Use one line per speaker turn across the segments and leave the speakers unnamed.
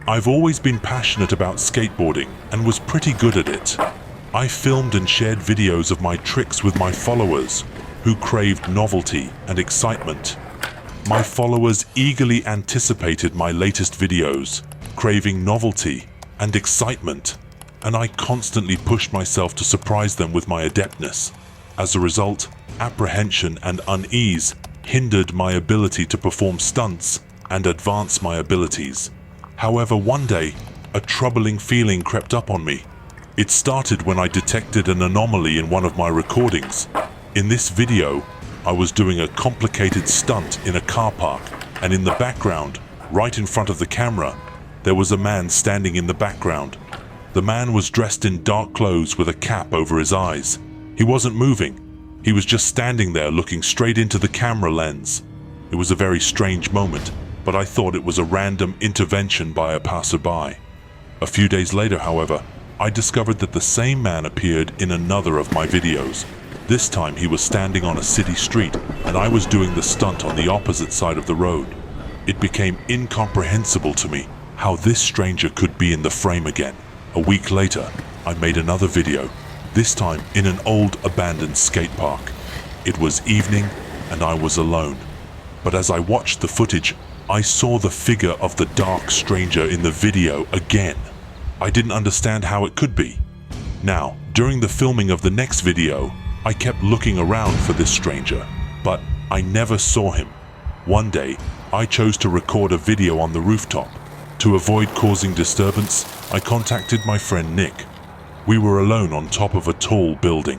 I've always been passionate about skateboarding and was pretty good at it. I filmed and shared videos of my tricks with my followers, who craved novelty and excitement. My followers eagerly anticipated my latest videos, craving novelty and excitement, and I constantly pushed myself to surprise them with my adeptness. As a result, apprehension and unease hindered my ability to perform stunts and advance my abilities. However, one day, a troubling feeling crept up on me. It started when I detected an anomaly in one of my recordings. In this video, I was doing a complicated stunt in a car park, and in the background, right in front of the camera, there was a man standing in the background. The man was dressed in dark clothes with a cap over his eyes. He wasn't moving. He was just standing there looking straight into the camera lens. It was a very strange moment, but I thought it was a random intervention by a passerby. A few days later, however, I discovered that the same man appeared in another of my videos. This time he was standing on a city street, and I was doing the stunt on the opposite side of the road. It became incomprehensible to me how this stranger could be in the frame again. A week later, I made another video, this time in an old abandoned skate park. It was evening and I was alone. But as I watched the footage, I saw the figure of the dark stranger in the video again. I didn't understand how it could be. Now, during the filming of the next video, I kept looking around for this stranger, but I never saw him. One day, I chose to record a video on the rooftop. To avoid causing disturbance, I contacted my friend Nick. We were alone on top of a tall building.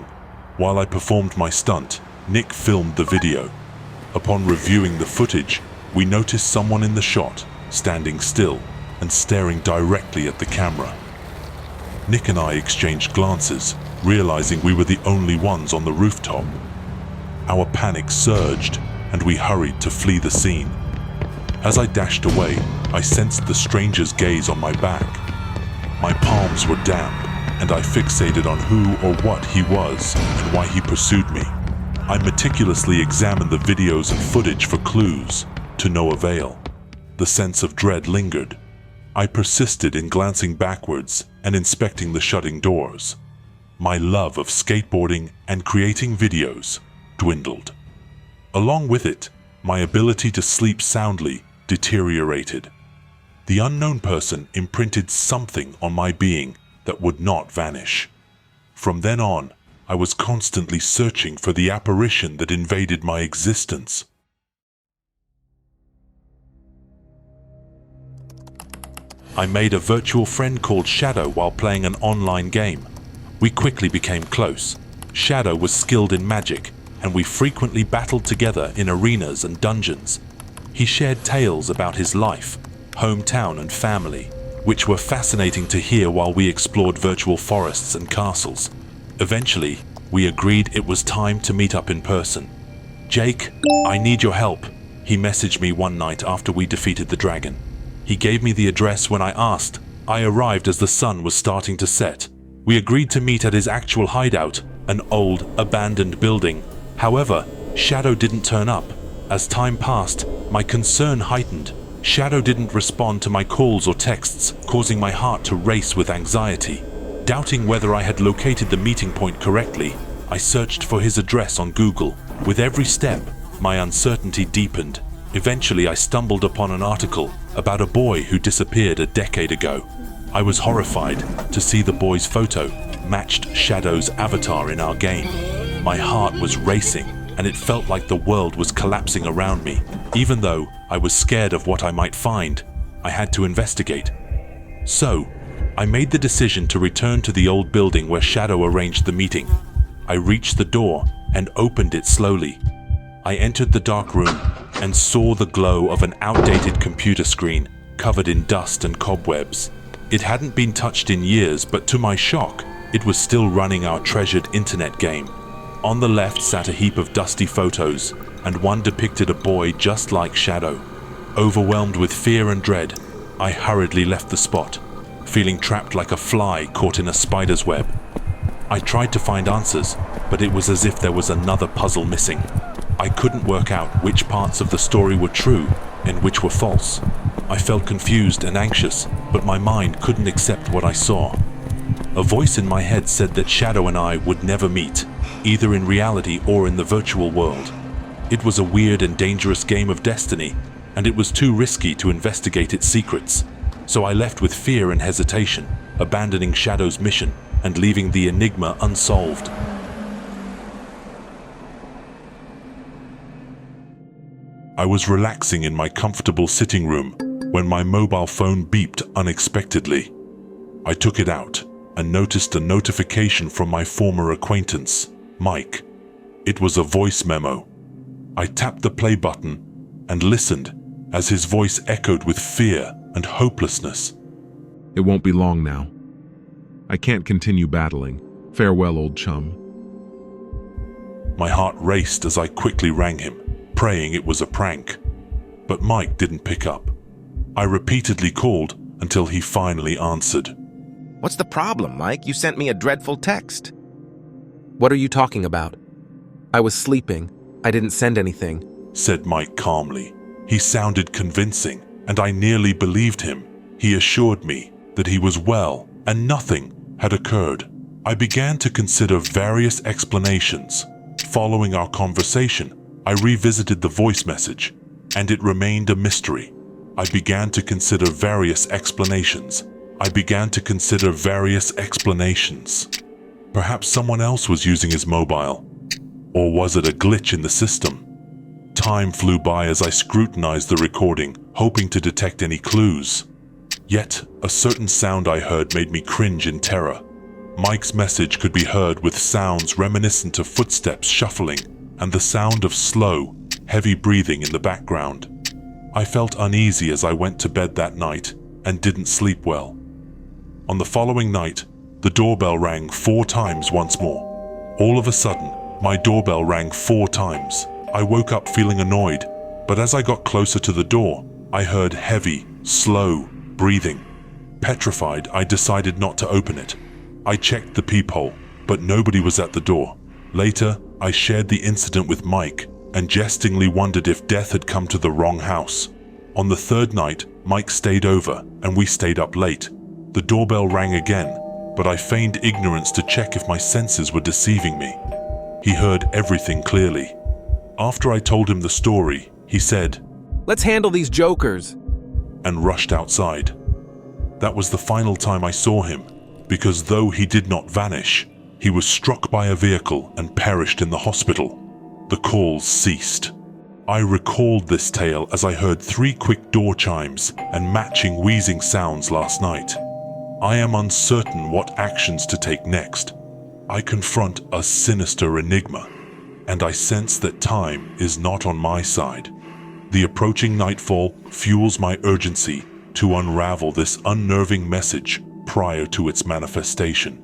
While I performed my stunt, Nick filmed the video. Upon reviewing the footage, we noticed someone in the shot, standing still and staring directly at the camera. Nick and I exchanged glances, realizing we were the only ones on the rooftop. Our panic surged, and we hurried to flee the scene. As I dashed away, I sensed the stranger's gaze on my back. My palms were damp, and I fixated on who or what he was and why he pursued me. I meticulously examined the videos and footage for clues, to no avail. The sense of dread lingered. I persisted in glancing backwards and inspecting the shutting doors. My love of skateboarding and creating videos dwindled. Along with it, my ability to sleep soundly deteriorated. The unknown person imprinted something on my being that would not vanish. From then on, I was constantly searching for the apparition that invaded my existence. I made a virtual friend called Shadow while playing an online game. We quickly became close. Shadow was skilled in magic, and we frequently battled together in arenas and dungeons. He shared tales about his life, hometown and family, which were fascinating to hear while we explored virtual forests and castles. Eventually, we agreed it was time to meet up in person. "Jake, I need your help," he messaged me one night after we defeated the dragon. He gave me the address when I asked. I arrived as the sun was starting to set. We agreed to meet at his actual hideout, an old, abandoned building. However, Shadow didn't turn up. As time passed, my concern heightened. Shadow didn't respond to my calls or texts, causing my heart to race with anxiety. Doubting whether I had located the meeting point correctly, I searched for his address on Google. With every step, my uncertainty deepened. Eventually, I stumbled upon an article about a boy who disappeared a decade ago. I was horrified to see the boy's photo matched Shadow's avatar in our game. My heart was racing, and it felt like the world was collapsing around me. Even though I was scared of what I might find, I had to investigate. So, I made the decision to return to the old building where Shadow arranged the meeting. I reached the door and opened it slowly. I entered the dark room and saw the glow of an outdated computer screen covered in dust and cobwebs. It hadn't been touched in years, but to my shock, it was still running our treasured internet game. On the left sat a heap of dusty photos, and one depicted a boy just like Shadow. Overwhelmed with fear and dread, I hurriedly left the spot, feeling trapped like a fly caught in a spider's web. I tried to find answers, but it was as if there was another puzzle missing. I couldn't work out which parts of the story were true and which were false. I felt confused and anxious, but my mind couldn't accept what I saw. A voice in my head said that Shadow and I would never meet, either in reality or in the virtual world. It was a weird and dangerous game of destiny, and it was too risky to investigate its secrets. So I left with fear and hesitation, abandoning Shadow's mission and leaving the enigma unsolved. I was relaxing in my comfortable sitting room when my mobile phone beeped unexpectedly. I took it out and noticed a notification from my former acquaintance, Mike. It was a voice memo. I tapped the play button and listened as his voice echoed with fear and hopelessness.
It won't be long now. I can't continue battling. Farewell, old chum.
My heart raced as I quickly rang him, praying it was a prank. But Mike didn't pick up. I repeatedly called until he finally answered.
What's the problem, Mike? You sent me a dreadful text.
What are you talking about? I was sleeping. I didn't send anything,
said Mike calmly. He sounded convincing, and I nearly believed him. He assured me that he was well and nothing had occurred. I began to consider various explanations. Following our conversation, I revisited the voice message, and it remained a mystery. I began to consider various explanations. Perhaps someone else was using his mobile. Or was it a glitch in the system? Time flew by as I scrutinized the recording, hoping to detect any clues. Yet, a certain sound I heard made me cringe in terror. Mike's message could be heard with sounds reminiscent of footsteps shuffling and the sound of slow, heavy breathing in the background. I felt uneasy as I went to bed that night and didn't sleep well. On the following night, the doorbell rang 4 times once more. All of a sudden, my doorbell rang 4 times. I woke up feeling annoyed, but as I got closer to the door, I heard heavy, slow breathing. Petrified, I decided not to open it. I checked the peephole, but nobody was at the door. Later, I shared the incident with Mike and jestingly wondered if death had come to the wrong house. On the 3rd night, Mike stayed over and we stayed up late. The doorbell rang again, but I feigned ignorance to check if my senses were deceiving me. He heard everything clearly. After I told him the story, he said,
"Let's handle these jokers,"
and rushed outside. That was the final time I saw him, because though he did not vanish, he was struck by a vehicle and perished in the hospital. The calls ceased. I recalled this tale as I heard 3 quick door chimes and matching wheezing sounds last night. I am uncertain what actions to take next. I confront a sinister enigma, and I sense that time is not on my side. The approaching nightfall fuels my urgency to unravel this unnerving message prior to its manifestation.